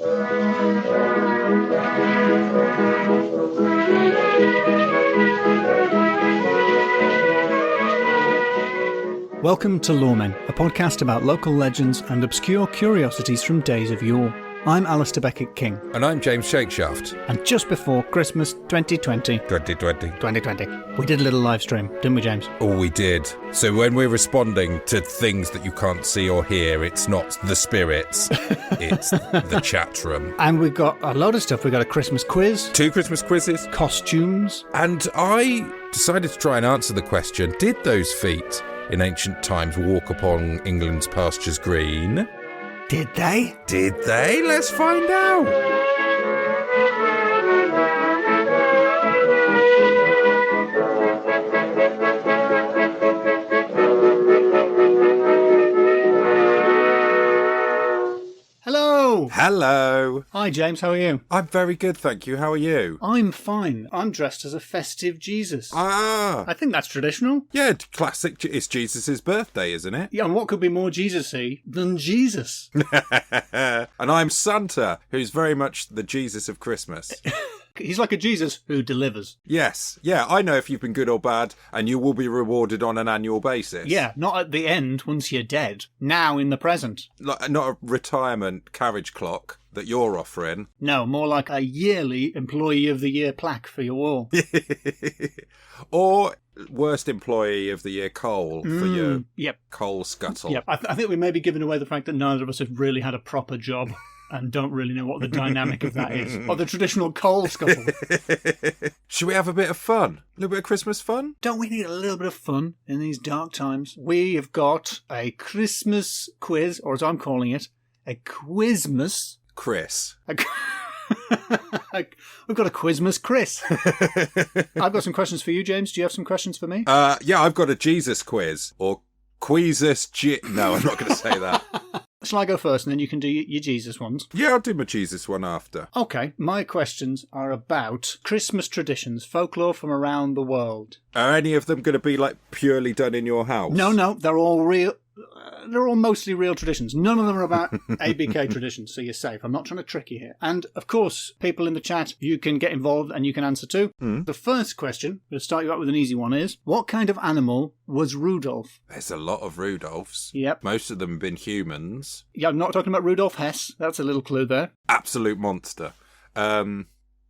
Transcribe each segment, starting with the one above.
Welcome to Loremen, a podcast about local legends and obscure curiosities from days of yore. I'm Alasdair Beckett-King. And I'm James Shakeshaft. And just before Christmas 2020, we did a little live stream, didn't we, James? Oh, we did. So when we're responding to things that you can't see or hear, it's not the spirits, it's the chat room. And we've got a load of stuff. We've got a Christmas quiz. 2 Christmas quizzes. Costumes. And I decided to try and answer the question, did those feet in ancient times walk upon England's pastures green? Did they? Did they? Let's find out. Hello. Hi, James. How are you? I'm very good, thank you. How are you? I'm fine. I'm dressed as a festive Jesus. Ah. I think that's traditional. Yeah, classic. It's Jesus' birthday, isn't it? Yeah, and what could be more Jesus-y than Jesus? And I'm Santa, who's very much the Jesus of Christmas. He's like a Jesus who delivers. Yes. Yeah, I know if you've been good or bad, and you will be rewarded on an annual basis. Yeah, not at the end once you're dead. Now in the present. Not a retirement carriage clock that you're offering. No, more like a yearly Employee of the Year plaque for your wall. Or worst Employee of the Year coal for your coal scuttle. Yep. I think we may be giving away the fact that neither of us have really had a proper job. And don't really know what the dynamic of that is. Or the traditional coal scuttle. Should we have a bit of fun? A little bit of Christmas fun? Don't we need a little bit of fun in these dark times? We have got a Christmas quiz, or as I'm calling it, a Quizmas. Chris. We've got a Quizmas Chris. I've got some questions for you, James. Do you have some questions for me? Yeah, I've got a Jesus quiz. Or Quizas No, I'm not going to say that. Shall I go first and then you can do your Jesus ones? Yeah, I'll do my Jesus one after. Okay, my questions are about Christmas traditions, folklore from around the world. Are any of them going to be like purely done in your house? No, they're all real. They're all mostly real traditions. None of them are about ABK traditions, so you're safe. I'm not trying to trick you here. And, of course, people in the chat, you can get involved and you can answer too. The first question, we'll start you out with an easy one, is, what kind of animal was Rudolf? There's a lot of Rudolphs. Yep. Most of them have been humans. Yeah, I'm not talking about Rudolf Hess. That's a little clue there. Absolute monster.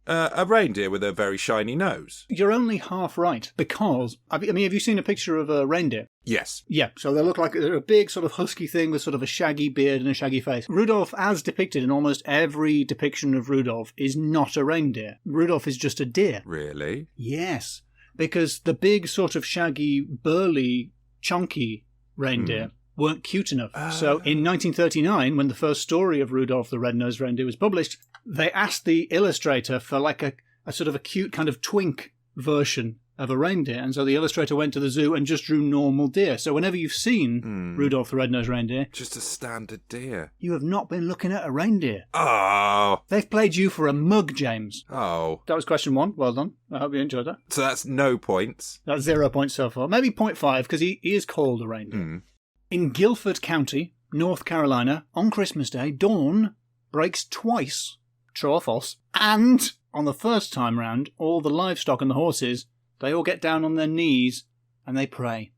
A reindeer with a very shiny nose. You're only half right, because, have you seen a picture of a reindeer? Yes. Yeah, so they look like they're a big sort of husky thing with sort of a shaggy beard and a shaggy face. Rudolph, as depicted in almost every depiction of Rudolph, is not a reindeer. Rudolph is just a deer. Really? Yes, because the big sort of shaggy, burly, chunky reindeer weren't cute enough. So in 1939, when the first story of Rudolph the Red-Nosed Reindeer was published, they asked the illustrator for like a sort of a cute kind of twink version of a reindeer. And so the illustrator went to the zoo and just drew normal deer. So whenever you've seen Rudolph the Red-Nosed Reindeer... just a standard deer. You have not been looking at a reindeer. Oh. They've played you for a mug, James. Oh. That was question 1. Well done. I hope you enjoyed that. So that's no points. That's 0 points so far. Maybe 0.5, because he is called a reindeer. In Guilford County, North Carolina, on Christmas Day, dawn breaks twice. True or false? And on the first time round, all the livestock and the horses, they all get down on their knees and they pray.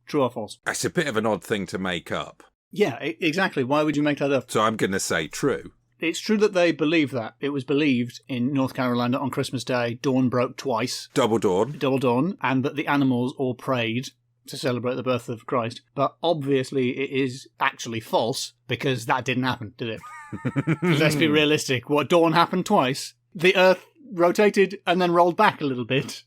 True or false? That's a bit of an odd thing to make up. Yeah, exactly. Why would you make that up? So I'm going to say true. It's true that they believe that. It was believed in North Carolina on Christmas Day, dawn broke twice. Double dawn. And that the animals all prayed to celebrate the birth of Christ. But obviously it is actually false, because that didn't happen, did it? Let's be realistic. What, dawn happened twice? The Earth rotated and then rolled back a little bit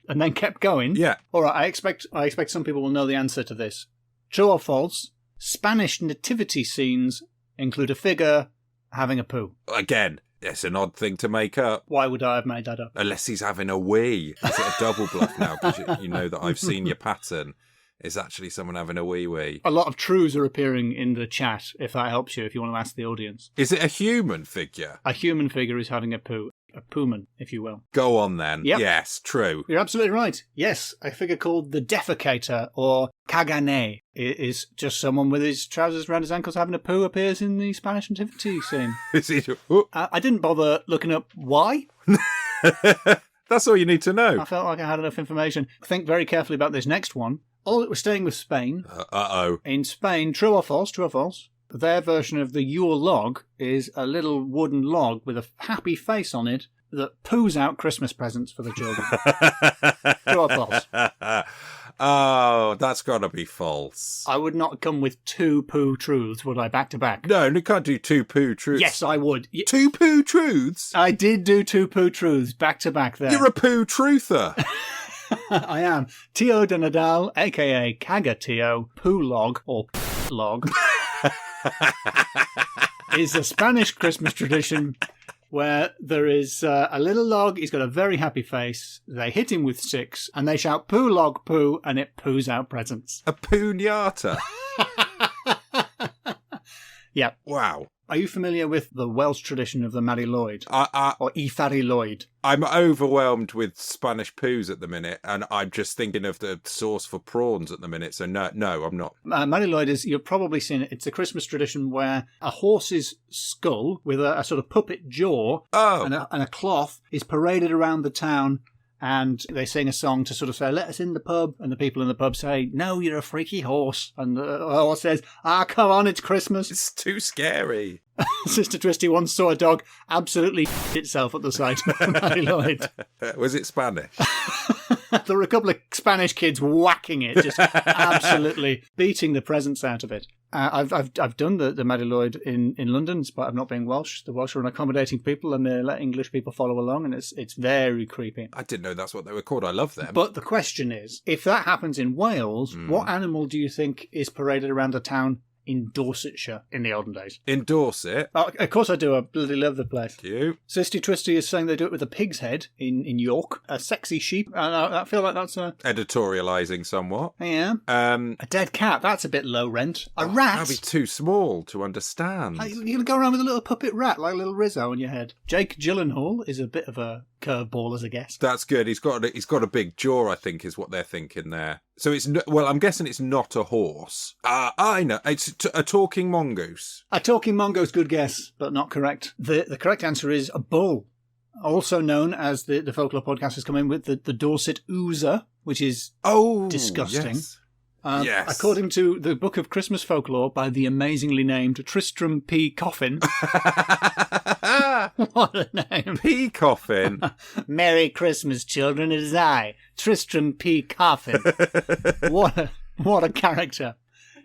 and then kept going? Yeah. All right, I expect some people will know the answer to this. True or false? Spanish nativity scenes include a figure having a poo. Again, it's an odd thing to make up. Why would I have made that up? Unless he's having a wee. Is it a double bluff now? Because you know that I've seen your pattern. It's actually someone having a wee. A lot of trues are appearing in the chat, if that helps you, if you want to ask the audience. Is it a human figure? A human figure is having a poo. a pooman, if you will. Go on then. Yep. Yes, true. You're absolutely right. Yes, a figure called the defecator, or cagané, is just someone with his trousers around his ankles having a poo appears in the Spanish nativity scene. I didn't bother looking up why. That's all you need to know. I felt like I had enough information. Think very carefully about this next one. We're staying with Spain. Uh-oh. In Spain, true or false, their version of the Yule log is a little wooden log with a happy face on it that poos out Christmas presents for the children. True or false? Oh, that's got to be false. I would not come with two poo truths, would I, back to back? No, you can't do two poo truths. Yes, I would. Two poo truths? I did do two poo truths back to back there. You're a poo truther. I am. Tio de Nadal, a.k.a. Cagatio, poo log, or log, is a Spanish Christmas tradition where there is a little log. He's got a very happy face. They hit him with sticks, and they shout, "Poo log, poo," and it poos out presents. A pooniata. Yeah. Wow. Are you familiar with the Welsh tradition of the Mari Lloyd? Or Ifari Lloyd? I'm overwhelmed with Spanish poos at the minute, and I'm just thinking of the sauce for prawns at the minute, so no, I'm not. Mari Lloyd is, you've probably seen it, it's a Christmas tradition where a horse's skull with a sort of puppet jaw and a cloth is paraded around the town, and they sing a song to sort of say, "Let us in the pub," and the people in the pub say, "No, you're a freaky horse," and the horse says, "Come on, it's Christmas." It's too scary. Sister Twisty once saw a dog absolutely itself at the sight of Mari Lloyd. Was it Spanish? There were a couple of Spanish kids whacking it, just absolutely beating the presents out of it. I've done the Mari Lloyd in London, but I've not been Welsh. The Welsh are an accommodating people, and they let English people follow along, and it's very creepy. I didn't know that's what they were called. I love them. But the question is, if that happens in Wales, what animal do you think is paraded around a town in Dorsetshire in the olden days? In Dorset? Oh, of course I do. I bloody love the place. Do you? Sisty Twisty is saying they do it with a pig's head in York. A sexy sheep. I feel like that's a... Editorialising somewhat. Yeah. A dead cat. That's a bit low rent. A rat. That'd be too small to understand. You're going to go around with a little puppet rat like little Rizzo on your head. Jake Gyllenhaal is a bit of a curveball as a guest. That's good. He's got a big jaw, I think, is what they're thinking there. So it's I'm guessing it's not a horse. I know. It's a talking mongoose. A talking mongoose, good guess, but not correct. The correct answer is a bull, also known as the folklore podcast has come in with the Dorset Oozer, which is disgusting. Yes. Yes. According to the Book of Christmas Folklore by the amazingly named Tristram P. Coffin. What a name. P. Coffin. Merry Christmas, children. It is I, Tristram P. Coffin. What a character.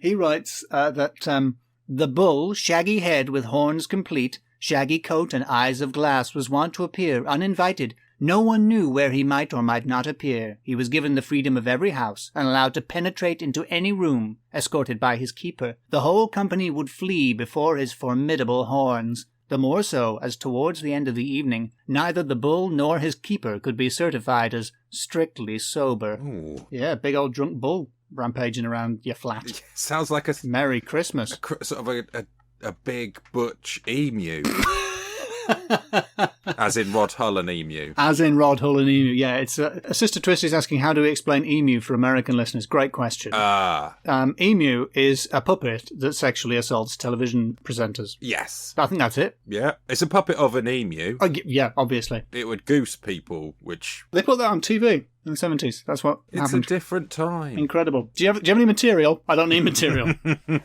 He writes that the bull, shaggy head with horns complete, shaggy coat and eyes of glass, was wont to appear uninvited. No one knew where he might or might not appear. He was given the freedom of every house, and allowed to penetrate into any room, escorted by his keeper. The whole company would flee before his formidable horns. The more so, as towards the end of the evening, neither the bull nor his keeper could be certified as strictly sober. Ooh. Yeah, big old drunk bull rampaging around your flat. Sounds like a Merry Christmas. Sort of a big butch emu. As in Rod Hull and emu. As in Rod Hull and emu, yeah. It's Sister Twist is asking, how do we explain emu for American listeners? Great question. Emu is a puppet that sexually assaults television presenters. Yes. I think that's it. Yeah. It's a puppet of an emu. Yeah, obviously. It would goose people, which... They put that on TV in the 70s. That's what happened. It's a different time. Incredible. Do you have any material? I don't need material.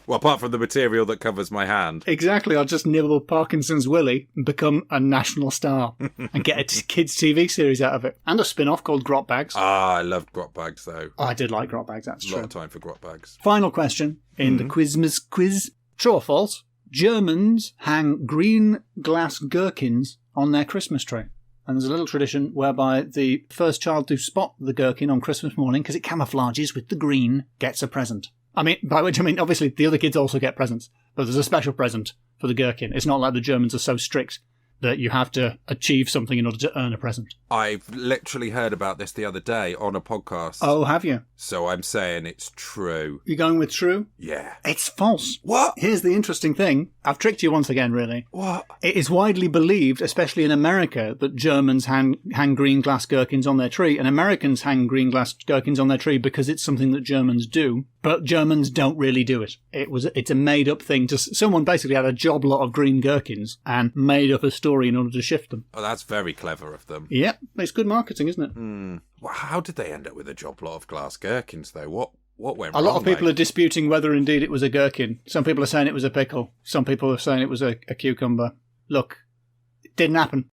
Well, apart from the material that covers my hand. Exactly. I'll just nibble Parkinson's Willie and become a national star and get a kids' TV series out of it. And a spin-off called Grot Bags. I loved Grot Bags, though. I did like Grot Bags, that's true. A lot of time for Grot Bags. Final question in the Quizmas quiz. True or false? Germans hang green glass gherkins on their Christmas tree. And there's a little tradition whereby the first child to spot the gherkin on Christmas morning, because it camouflages with the green, gets a present. I mean, by which I mean, obviously, the other kids also get presents, but there's a special present for the gherkin. It's not like the Germans are so strict that you have to achieve something in order to earn a present. I've literally heard about this the other day on a podcast. Oh, have you? So I'm saying it's true. You're going with true? Yeah. It's false. What? Here's the interesting thing. I've tricked you once again, really. What? It is widely believed, especially in America, that Germans hang green glass gherkins on their tree, and Americans hang green glass gherkins on their tree because it's something that Germans do, but Germans don't really do it. It's a made-up thing. Someone basically had a job lot of green gherkins and made up a story in order to shift them. Oh, that's very clever of them. Yeah, it's good marketing, isn't it? Well, how did they end up with a job lot of glass gherkins, though? What went wrong? A lot of people are disputing whether indeed it was a gherkin. Some people are saying it was a pickle. Some people are saying it was a cucumber. Look, it didn't happen.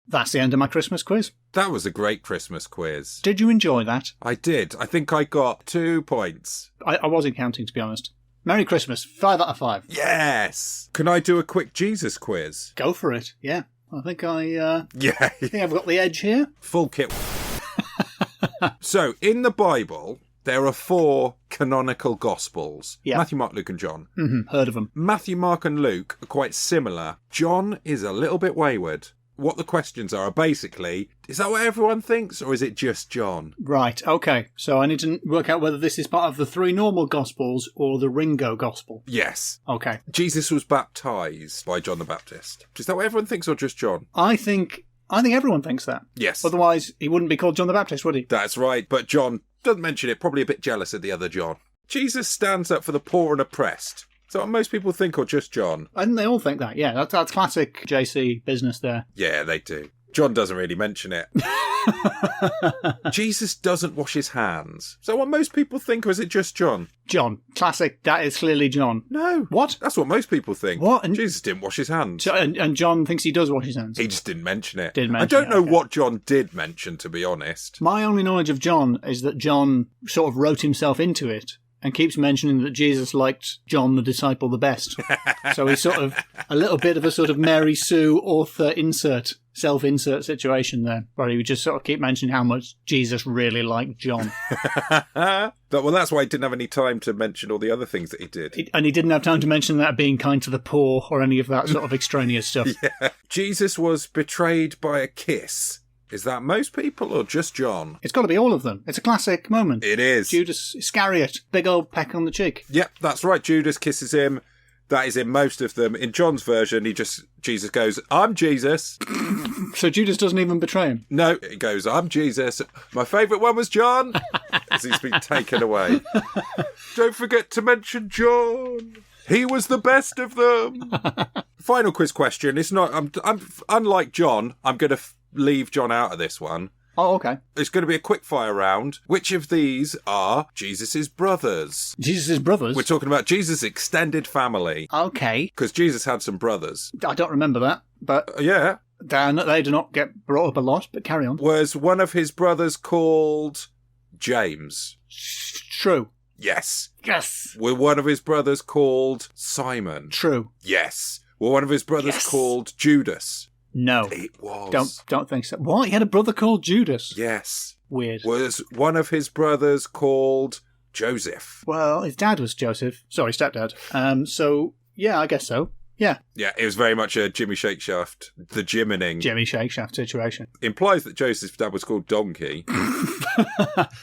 That's the end of my Christmas quiz. That was a great Christmas quiz. Did you enjoy that? I did. I think I got 2 points. I wasn't counting, to be honest. Merry Christmas. 5 out of 5. Yes! Can I do a quick Jesus quiz? Go for it, yeah. I think Yeah. I think I've got the edge here. Full kit. So, in the Bible, there are 4 canonical Gospels. Yeah. Matthew, Mark, Luke and John. Mm-hmm. Heard of them. Matthew, Mark and Luke are quite similar. John is a little bit wayward. What the questions are basically, is that what everyone thinks, or is it just John? Right, okay. So I need to work out whether this is part of the 3 normal Gospels or the Ringo Gospel. Yes. Okay. Jesus was baptised by John the Baptist. Is that what everyone thinks, or just John? I think everyone thinks that. Yes. Otherwise, he wouldn't be called John the Baptist, would he? That's right, but John doesn't mention it, probably a bit jealous of the other John. Jesus stands up for the poor and oppressed. Is that what most people think, or just John? I think they all think that, yeah. That's classic JC business there. Yeah, they do. John doesn't really mention it. Jesus doesn't wash his hands. Is that what most people think, or is it just John? John. Classic. That is clearly John. No. What? That's what most people think. What? Jesus didn't wash his hands. And John thinks he does wash his hands. He just didn't mention it. I don't know what John did mention, to be honest. My only knowledge of John is that John sort of wrote himself into it and keeps mentioning that Jesus liked John the disciple the best. So he's sort of a little bit of a sort of Mary Sue author self-insert situation there, where he would just sort of keep mentioning how much Jesus really liked John. Well, that's why he didn't have any time to mention all the other things that he did. And he didn't have time to mention that being kind to the poor or any of that sort of extraneous stuff. Yeah. Jesus was betrayed by a kiss. Is that most people or just John? It's got to be all of them. It's a classic moment. It is. Judas Iscariot, big old peck on the cheek. Yep, that's right. Judas kisses him. That is in most of them. In John's version, Jesus goes, "I'm Jesus." So Judas doesn't even betray him? No, he goes, "I'm Jesus. My favourite one was John," as he's been taken away. Don't forget to mention John. He was the best of them. Final quiz question. It's not. I'm unlike John. I'm going to leave John out of this one. Oh, okay. It's going to be a quick fire round. Which of these are Jesus' brothers? Jesus' brothers? We're talking about Jesus' extended family. Okay. Because Jesus had some brothers. I don't remember that, but Yeah. they do not get brought up a lot, but carry on. Was one of his brothers called James? True. Yes. Yes. Were one of his brothers called Simon? True. Yes. Were one of his brothers called Judas? No. It was. Don't think so. What? He had a brother called Judas? Yes. Weird. Was one of his brothers called Joseph? Well, his dad was Joseph. Sorry, stepdad. So, yeah, I guess so. Yeah. Yeah, it was very much a Jimmy Shakeshaft, the Jimining. Jimmy Shakeshaft situation. Implies that Joseph's dad was called Donkey.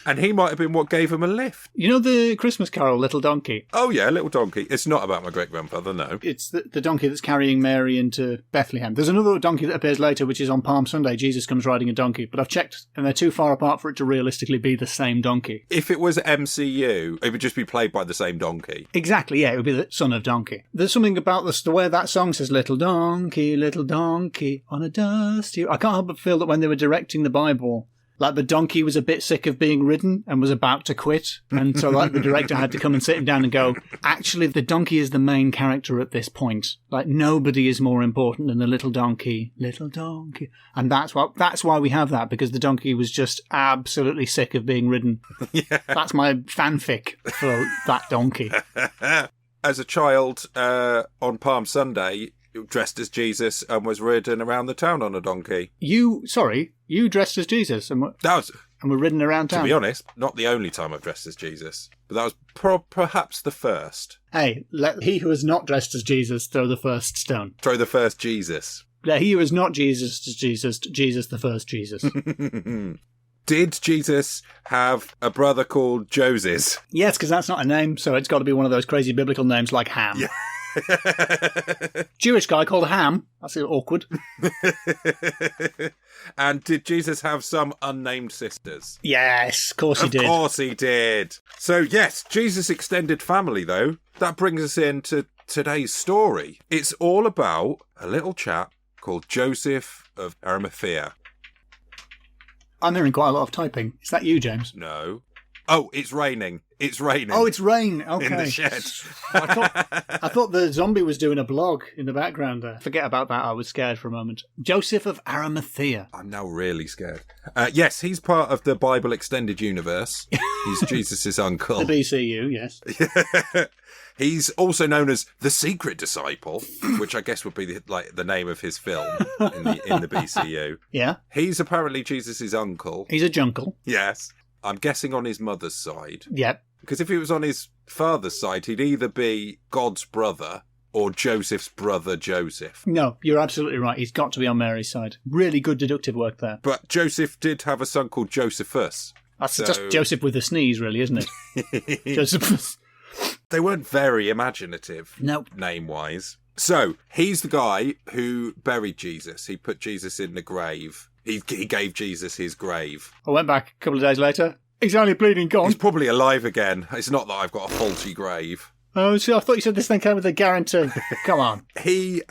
And he might have been what gave him a lift. You know the Christmas carol, Little Donkey? Oh, yeah, Little Donkey. It's not about my great-grandfather, no. It's the donkey that's carrying Mary into Bethlehem. There's another donkey that appears later, which is on Palm Sunday. Jesus comes riding a donkey. But I've checked, and they're too far apart for it to realistically be the same donkey. If it was MCU, it would just be played by the same donkey. Exactly, yeah. It would be the son of Donkey. There's something about the way that song says, little donkey on a dusty... I can't help but feel that when they were directing the Bible, like the donkey was a bit sick of being ridden and was about to quit. And so like the director had to come and sit him down and go, actually, the donkey is the main character at this point. Like nobody is more important than the little donkey. And that's why we have that, because the donkey was just absolutely sick of being ridden. Yeah. That's my fanfic for that donkey. As a child, on Palm Sunday, dressed as Jesus and was ridden around the town on a donkey. You dressed as Jesus and were ridden around town? To be honest, not the only time I've dressed as Jesus, but that was perhaps the first. Hey, let he who is not dressed as Jesus throw the first stone. Throw the first Jesus. He was not Jesus, Jesus the first Jesus. Did Jesus have a brother called Joses? Yes, because that's not a name, so it's got to be one of those crazy biblical names like Ham. Yeah. Jewish guy called Ham. That's awkward. And did Jesus have some unnamed sisters? Yes, of course he did. Of course he did. So, yes, Jesus' extended family, though, that brings us into today's story. It's all about a little chap called Joseph of Arimathea. I'm hearing quite a lot of typing. Is that you, James? No. Oh, it's raining. It's raining. Oh, it's rain. Okay. In the shed. I thought the zombie was doing a blog in the background there. Forget about that. I was scared for a moment. Joseph of Arimathea. I'm now really scared. Yes, he's part of the Bible Extended Universe. He's Jesus' uncle. The BCU, yes. He's also known as the Secret Disciple, which I guess would be the name of his film in the BCU. Yeah. He's apparently Jesus' uncle. He's a junkle. Yes. I'm guessing on his mother's side. Yep. Because if he was on his father's side, he'd either be God's brother or Joseph's brother Joseph. No, you're absolutely right. He's got to be on Mary's side. Really good deductive work there. But Joseph did have a son called Josephus. That's just Joseph with a sneeze, really, isn't it? Josephus. They weren't very imaginative, nope. Name-wise. So, he's the guy who buried Jesus. He put Jesus in the grave. He gave Jesus his grave. I went back a couple of days later. He's only bleeding gone. He's probably alive again. It's not that I've got a faulty grave. Oh, see, I thought you said this thing came with a guarantee. Come on. He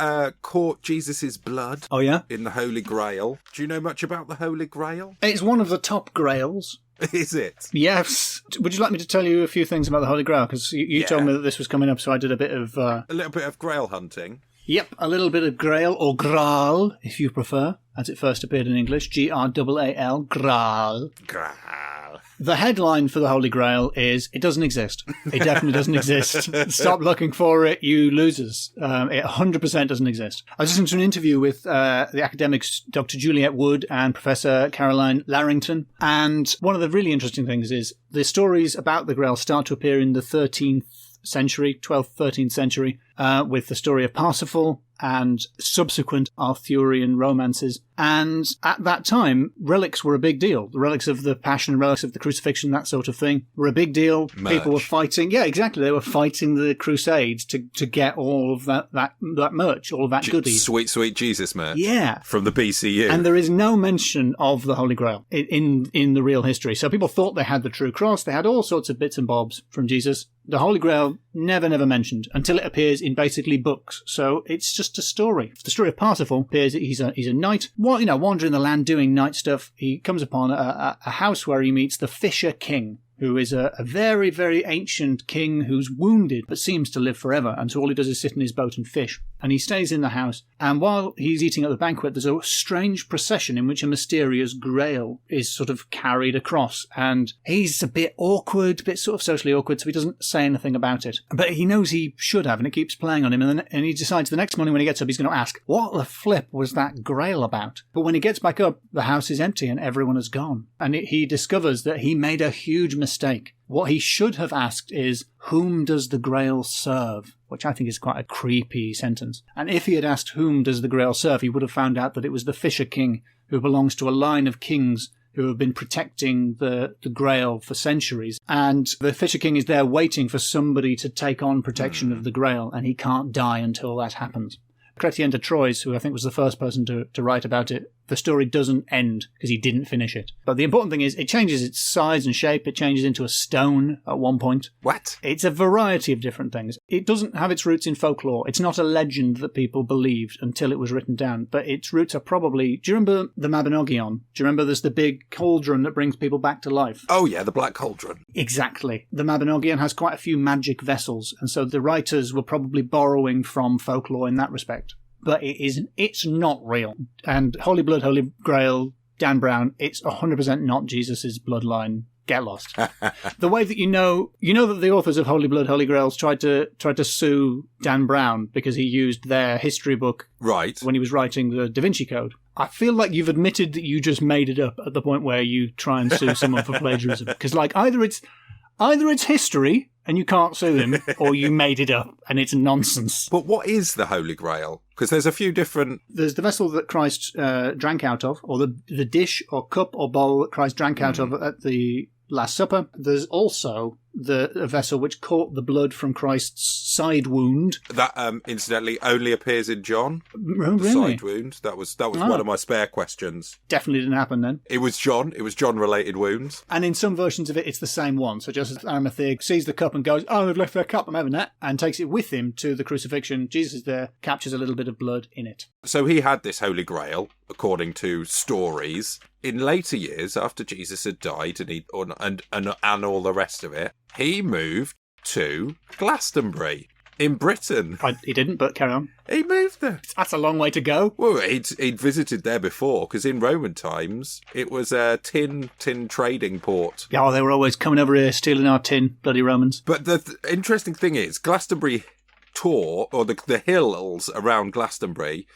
caught Jesus' blood. Oh, yeah? In the Holy Grail. Do you know much about the Holy Grail? It's one of the top grails. Is it? Yes. Would you like me to tell you a few things about the Holy Grail? Because you told me that this was coming up, so I did a bit of... A little bit of grail hunting. Yep, a little bit of Grail, or Graal, if you prefer, as it first appeared in English. Graal, Graal. Graal. The headline for the Holy Grail is, it doesn't exist. It definitely doesn't exist. Stop looking for it, you losers. It 100% doesn't exist. I was listening to an interview with the academics Dr. Juliet Wood and Professor Caroline Larrington, and one of the really interesting things is the stories about the Grail start to appear in the 13th century, 12th, 13th century, with the story of Parsifal and subsequent Arthurian romances. And at that time, relics were a big deal. The relics of the Passion, relics of the Crucifixion, that sort of thing, were a big deal. Merch. People were fighting. Yeah, exactly. They were fighting the Crusades to get all of that merch, all of that goodies. Sweet, sweet Jesus merch. Yeah. From the BCU. And there is no mention of the Holy Grail in the real history. So people thought they had the true cross. They had all sorts of bits and bobs from Jesus. The Holy Grail never mentioned until it appears in basically books. So it's just a story. The story of Parsifal appears that he's a knight, wandering the land doing knight stuff. He comes upon a house where he meets the Fisher King, who is a very, very ancient king who's wounded but seems to live forever. And so all he does is sit in his boat and fish. And he stays in the house. And while he's eating at the banquet, there's a strange procession in which a mysterious grail is sort of carried across. And he's a bit awkward, a bit sort of socially awkward, so he doesn't say anything about it. But he knows he should have, and it keeps playing on him. And he decides the next morning when he gets up, he's going to ask, what the flip was that grail about? But when he gets back up, the house is empty and everyone has gone. And he discovers that he made a huge mistake. What he should have asked is, whom does the Grail serve? Which I think is quite a creepy sentence. And if he had asked, whom does the Grail serve, he would have found out that it was the Fisher King, who belongs to a line of kings who have been protecting the Grail for centuries. And the Fisher King is there waiting for somebody to take on protection of the Grail, and he can't die until that happens. Chrétien de Troyes, who I think was the first person to write about it, the story doesn't end because he didn't finish it. But the important thing is it changes its size and shape. It changes into a stone at one point. What? It's a variety of different things. It doesn't have its roots in folklore. It's not a legend that people believed until it was written down. But its roots are probably... Do you remember the Mabinogion? Do you remember there's the big cauldron that brings people back to life? Oh, yeah, the Black Cauldron. Exactly. The Mabinogion has quite a few magic vessels, and so the writers were probably borrowing from folklore in that respect. But it's not real. And Holy Blood, Holy Grail, Dan Brown, it's 100% not Jesus' bloodline. Get lost. The way that you know that the authors of Holy Blood, Holy Grails tried to sue Dan Brown because he used their history book right when he was writing the Da Vinci Code. I feel like you've admitted that you just made it up at the point where you try and sue someone for plagiarism. Because either it's history and you can't sue him, or you made it up, and it's nonsense. But what is the Holy Grail? Because there's a few different... There's the vessel that Christ drank out of, or the dish or cup or bowl that Christ drank out of at the Last Supper. There's also a vessel which caught the blood from Christ's side wound. That, incidentally, only appears in John. Oh, The really? side wound. That was one of my spare questions. Definitely didn't happen then. It was John. It was John-related wounds. And in some versions of it, it's the same one. So just as Arimathea sees the cup and goes, "Oh, they've left their cup, I'm having that," and takes it with him to the crucifixion. Jesus is there, captures a little bit of blood in it. So he had this Holy Grail, according to stories. In later years, after Jesus had died and all the rest of it, he moved to Glastonbury in Britain. He didn't, but carry on. He moved there. That's a long way to go. Well, he'd visited there before, because in Roman times, it was a tin trading port. Yeah, they were always coming over here, stealing our tin, bloody Romans. But the interesting thing is, Glastonbury Tor, or the hills around Glastonbury,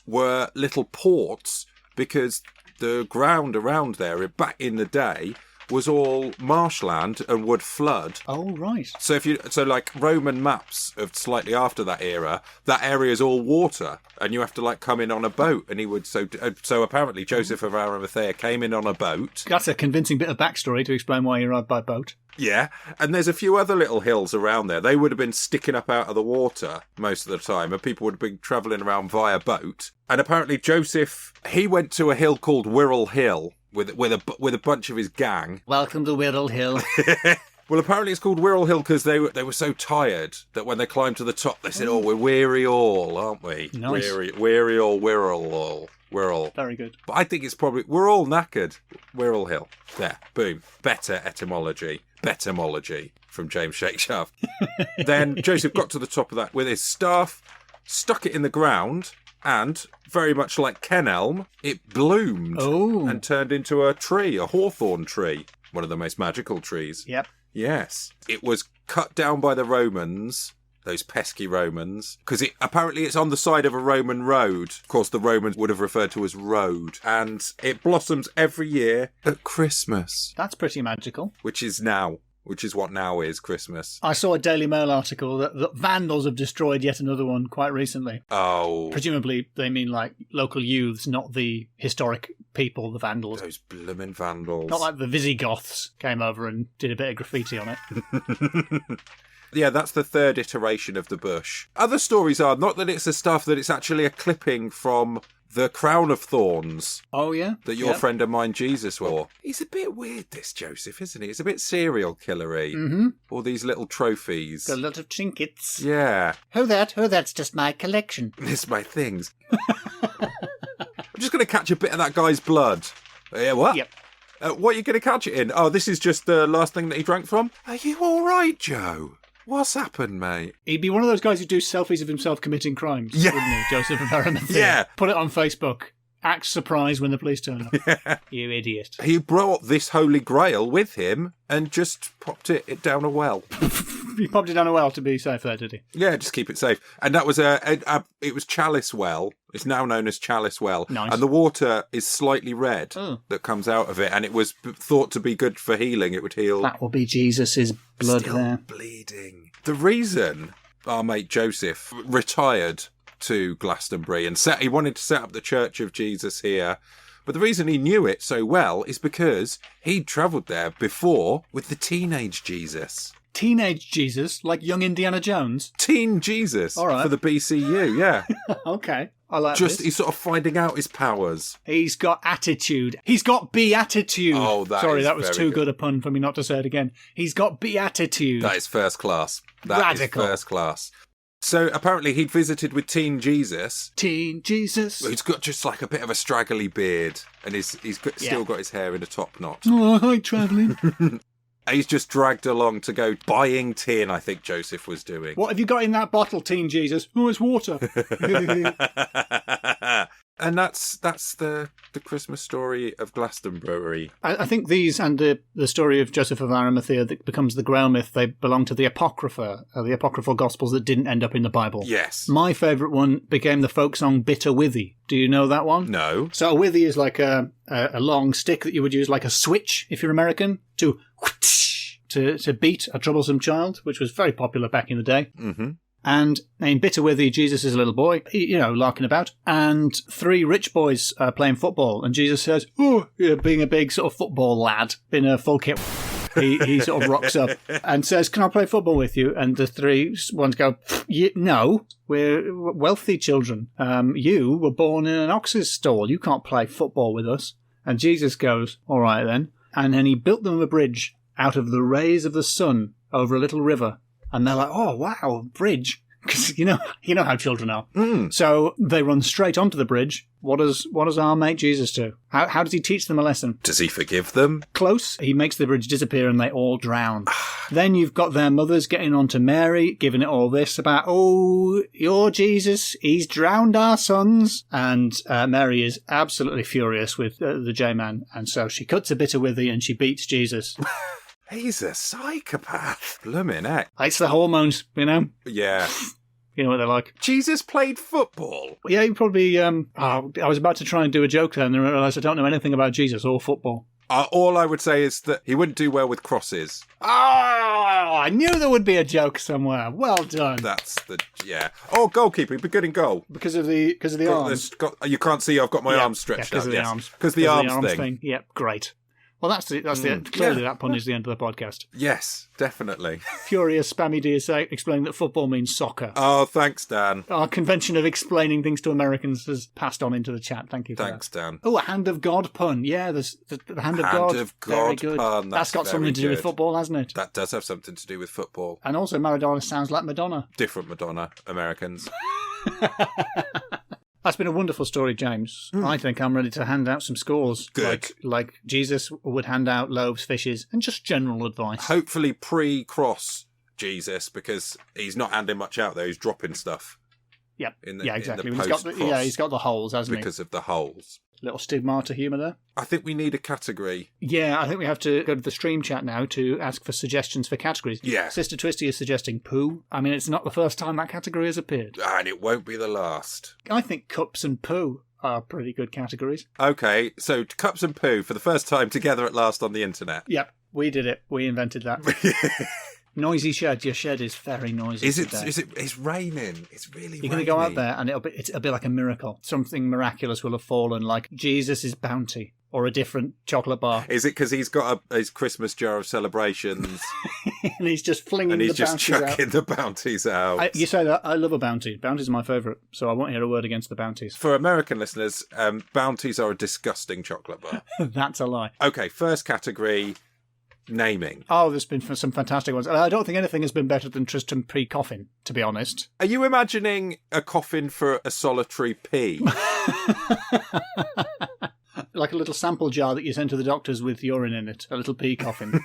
were little ports, because the ground around there, back in the day, was all marshland and would flood. Oh, right. So like Roman maps of slightly after that era, that area is all water, and you have to like come in on a boat. And he would so apparently Joseph of Arimathea came in on a boat. That's a convincing bit of backstory to explain why he arrived by boat. Yeah, and there's a few other little hills around there. They would have been sticking up out of the water most of the time, and people would have been travelling around via boat. And apparently Joseph, he went to a hill called Wirral Hill with a bunch of his gang. Welcome to Wirral Hill. Well, apparently it's called Wirral Hill because they were so tired that when they climbed to the top, they said, "Oh, we're weary all, aren't we? Nice. Weary all, Wirral all." Wirral. Very good. But I think it's probably, we're all knackered. Wirral Hill. There. Boom. Better etymology. Bettermology from James Shakeshaft. Then Joseph got to the top of that with his staff, stuck it in the ground, and very much like Kenelm, it bloomed and turned into a tree, a hawthorn tree. One of the most magical trees. Yep. Yes. It was cut down by the Romans, those pesky Romans, because apparently it's on the side of a Roman road. Of course, the Romans would have referred to as road. And it blossoms every year at Christmas. That's pretty magical. Which is what now is Christmas. I saw a Daily Mail article that vandals have destroyed yet another one quite recently. Oh. Presumably they mean like local youths, not the historic people, the vandals. Those bloomin' vandals. Not like the Visigoths came over and did a bit of graffiti on it. Yeah, that's the third iteration of the bush. Other stories are not that it's the stuff, that it's actually a clipping from the crown of thorns. Oh, yeah? That your friend of mine, Jesus, wore. He's a bit weird, this Joseph, isn't he? It's a bit serial killer-y. Mm-hmm. All these little trophies. Got a lot of trinkets. Yeah. Oh, that's just my collection. It's my things. I'm just going to catch a bit of that guy's blood. Yeah, what? Yep. What are you going to catch it in? Oh, this is just the last thing that he drank from? Are you all right, Joe? What's happened, mate? He'd be one of those guys who do selfies of himself committing crimes, wouldn't he, Joseph of Arimathea? Yeah. Put it on Facebook. Act surprised when the police turn up. Yeah. You idiot. He brought this Holy Grail with him and just popped it down a well. He popped it down a well to be safe there, did he? Yeah, just keep it safe. And that was it was Chalice Well. It's now known as Chalice Well. Nice. And the water is slightly red that comes out of it. And it was thought to be good for healing. It would heal. That will be Jesus' blood Still there. bleeding. The reason our mate Joseph retired to Glastonbury and he wanted to set up the Church of Jesus here, but the reason he knew it so well is because he'd travelled there before with the teenage Jesus. Teenage Jesus, like young Indiana Jones? Teen Jesus. All right. For the BCU, yeah. Okay, I like Just this. he's sort of finding out his powers. He's got attitude. He's got beatitude. Oh, Sorry, that was too good. good a pun for me not to say it again. He's got beatitude. That is first class. That Radical. is first class. So apparently he'd visited with Teen Jesus. Teen Jesus. He's got just like a bit of a straggly beard, and he's still got his hair in a top knot. Oh, hi, travelling. He's just dragged along to go buying tin, I think Joseph was doing. What have you got in that bottle, Teen Jesus? Oh, it's water. And that's the Christmas story of Glastonbury. I think these and the story of Joseph of Arimathea that becomes the Grail myth, they belong to the Apocrypha, the apocryphal Gospels that didn't end up in the Bible. Yes. My favourite one became the folk song Bitter Withy. Do you know that one? No. So a withy is like a long stick that you would use like a switch, if you're American, to to beat a troublesome child, which was very popular back in the day. Mm-hmm. And in Bitterwithy, Jesus is a little boy, larking about, and 3 rich boys are playing football, and Jesus says, being a big sort of football lad, in a full kit, he sort of rocks up and says, can I play football with you? And the 3 ones go, no, we're wealthy children. You were born in an ox's stall. You can't play football with us. And Jesus goes, all right then. And then he built them a bridge out of the rays of the sun over a little river. And they're like, oh, wow, bridge. Because you know how children are. Mm. So they run straight onto the bridge. What does our mate Jesus do? How does he teach them a lesson? Does he forgive them? Close. He makes the bridge disappear and they all drown. Then you've got their mothers getting on to Mary, giving it all this about, your Jesus, he's drowned our sons. And Mary is absolutely furious with the J-Man. And so she cuts a Bitterwithy and she beats Jesus. He's a psychopath. Bloomin' heck. It's the hormones, Yeah. You know what they're like. Jesus played football. Yeah, you probably... I was about to try and do a joke then and realised I don't know anything about Jesus or football. All I would say is that he wouldn't do well with crosses. Oh, I knew there would be a joke somewhere. Well done. That's yeah. Oh, goalkeeper, he'd be good in goal. Because of the arms. You can't see I've got my arms stretched out. Because of the arms. Because the arms thing. Yep, great. Well, that's clearly that pun is the end of the podcast. Yes, definitely. Furious Spammy DSA explaining that football means soccer. Oh, thanks, Dan. Our convention of explaining things to Americans has passed on into the chat. Thank you for Thanks, that. Dan. Oh, a hand of God pun. Yeah, there's the hand of God. Hand of God very good. pun. That's got something to do with football, hasn't it? That does have something to do with football. And also Maradona sounds like Madonna. Different Madonna, Americans. That's been a wonderful story, James. I think I'm ready to hand out some scores. Good. Like Jesus would hand out loaves, fishes, and just general advice. Hopefully pre-cross Jesus, because he's not handing much out there. He's dropping stuff. Yep. Exactly. He's got the holes, hasn't he? Because of the holes. Little stigmata humour there. I think we need a category. Yeah, I think we have to go to the stream chat now to ask for suggestions for categories. Yeah. Sister Twisty is suggesting poo. I mean, it's not the first time that category has appeared. And it won't be the last. I think cups and poo are pretty good categories. Okay, so cups and poo for the first time together at last on the internet. Yep, we did it. We invented that. Noisy shed. Your shed is very noisy. Is it? It's raining. It's really. You're going to go out there, and it'll be like a miracle. Something miraculous will have fallen, like Jesus' bounty or a different chocolate bar. Is it because he's got his Christmas jar of celebrations, and he's just flinging and he's the just bounties out? chucking the bounties out? You say that. I love a bounty. Bounties are my favourite, so I won't hear a word against the bounties. For American listeners, bounties are a disgusting chocolate bar. That's a lie. Okay, first category. Naming. Oh, there's been some fantastic ones. I don't think anything has been better than Tristan pre-coffin, to be honest. Are you imagining a coffin for a solitary pea? Like a little sample jar that you send to the doctors with urine in it. A little pea coffin.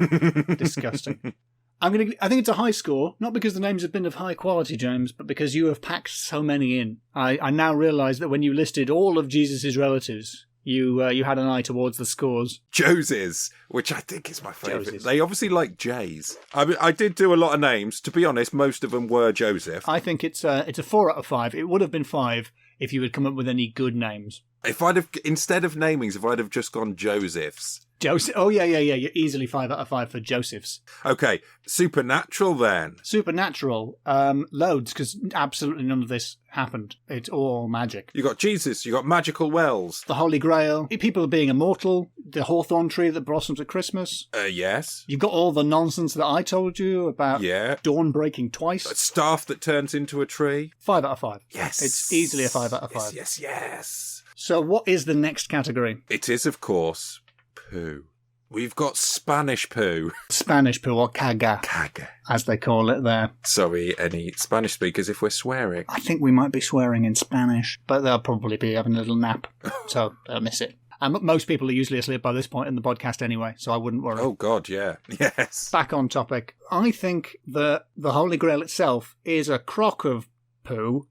Disgusting. I think it's a high score, not because the names have been of high quality, James, but because you have packed so many in. I now realise that when you listed all of Jesus' relatives, you had an eye towards the scores. Joses, which I think is my favourite. Joses. They obviously like J's. I mean, I did do a lot of names. To be honest, most of them were Joseph. I think it's a 4 out of 5. It would have been 5 if you had come up with any good names. If I'd have, instead of namings, if I'd have just gone Josephs. Joseph. Oh, yeah. You're easily 5 out of 5 for Josephs. Okay, supernatural then. Supernatural, loads, because absolutely none of this happened. It's all magic. You got Jesus, you got magical wells. The Holy Grail, people being immortal, the hawthorn tree that blossoms at Christmas. Yes. You've got all the nonsense that I told you about dawn breaking twice. A staff that turns into a tree. 5 out of 5. Yes. It's easily a 5 out of 5. Yes. So what is the next category? It is, of course, poo. We've got Spanish poo. Spanish poo, or caga. Caga. As they call it there. Sorry, any Spanish speakers if we're swearing. I think we might be swearing in Spanish, but they'll probably be having a little nap, so they'll miss it. And most people are usually asleep by this point in the podcast anyway, so I wouldn't worry. Oh, God, yeah. Yes. Back on topic. I think that the Holy Grail itself is a crock of poo.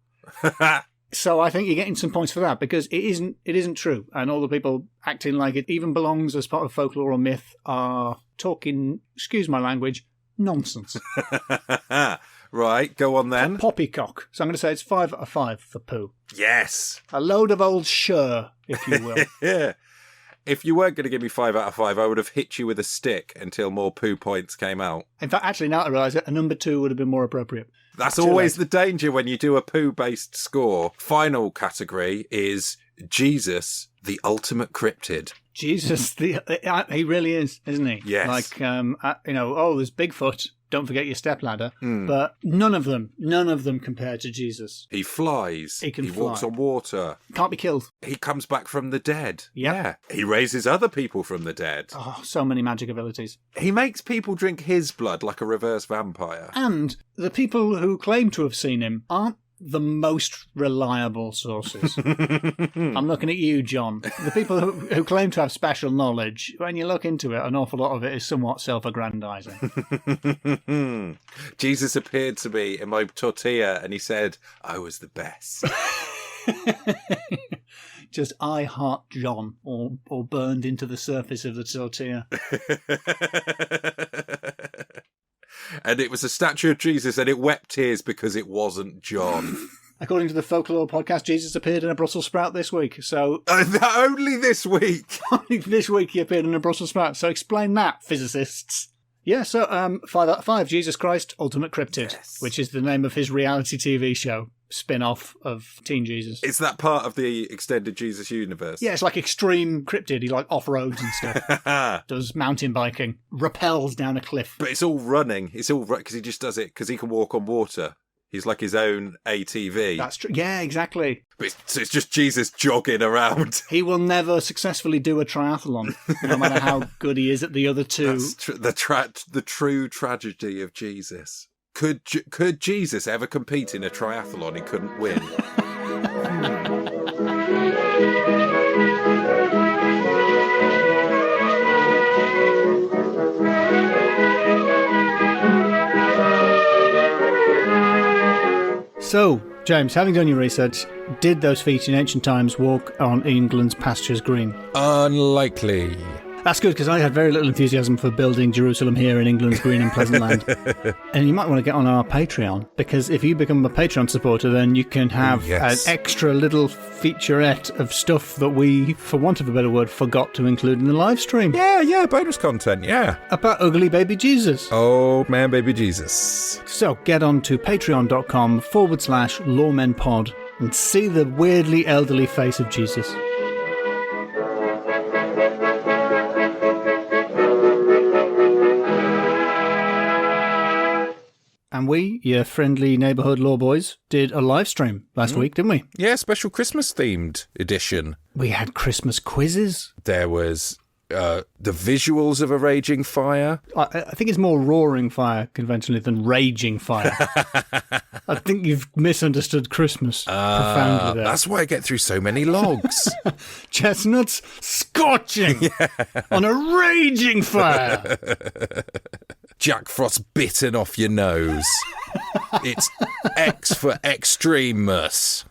So I think you're getting some points for that, because it isn't true. And all the people acting like it even belongs as part of folklore or myth are talking, excuse my language, nonsense. Right, go on then. Poppycock. So I'm going to say it's 5 out of 5 for poo. Yes. A load of old sure, if you will. Yeah. if you weren't going to give me 5 out of 5, I would have hit you with a stick until more poo points came out. In fact, actually, now I realise it, a number 2 would have been more appropriate. That's always the danger when you do a poo-based score. Final category is Jesus, the ultimate cryptid. Jesus, he really is, isn't he? Yes. Like, there's Bigfoot. Don't forget your stepladder. But none of them compare to Jesus. He flies. He walks on water. Can't be killed. He comes back from the dead. Yep. Yeah. He raises other people from the dead. Oh, so many magic abilities. He makes people drink his blood like a reverse vampire. And the people who claim to have seen him aren't the most reliable sources. I'm looking at you, John. The people who claim to have special knowledge, when you look into it, an awful lot of it is somewhat self-aggrandizing. Jesus appeared to me in my tortilla and he said, I was the best. Just I heart John, or burned into the surface of the tortilla. And it was a statue of Jesus, and it wept tears because it wasn't John. According to the Folklore podcast, Jesus appeared in a Brussels sprout this week. So only this week. Only this week he appeared in a Brussels sprout. So explain that, physicists. Yeah, so 5 out of 5, Jesus Christ, Ultimate Cryptid, which is the name of his reality TV show, spin-off of Teen Jesus. Is that part of the extended Jesus universe? Yeah, it's like extreme cryptid. He like off-roads and stuff. Does mountain biking, rappels down a cliff. But it's all running. It's all because he just does it because he can walk on water. He's like his own ATV. That's true. Yeah, exactly. But it's just Jesus jogging around. He will never successfully do a triathlon, no matter how good he is at the other two. That's the true tragedy of Jesus. Could Jesus ever compete in a triathlon? He couldn't win. So, James, having done your research, did those feet in ancient times walk on England's pastures green? Unlikely. That's good, because I had very little enthusiasm for building Jerusalem here in England's green and pleasant land. And you might want to get on our Patreon, because if you become a Patreon supporter, then you can have an extra little featurette of stuff that we, for want of a better word, forgot to include in the live stream. Yeah, bonus content, yeah. About ugly baby Jesus. Oh, man, baby Jesus. So get on to patreon.com/lawmenpod and see the weirdly elderly face of Jesus. And we, your friendly neighbourhood law boys, did a live stream last week, didn't we? Yeah, special Christmas-themed edition. We had Christmas quizzes. There was the visuals of a raging fire. I think it's more roaring fire conventionally than raging fire. I think you've misunderstood Christmas profoundly there. That's why I get through so many logs. Chestnuts scorching on a raging fire. Jack Frost bitten off your nose. It's X for extremus.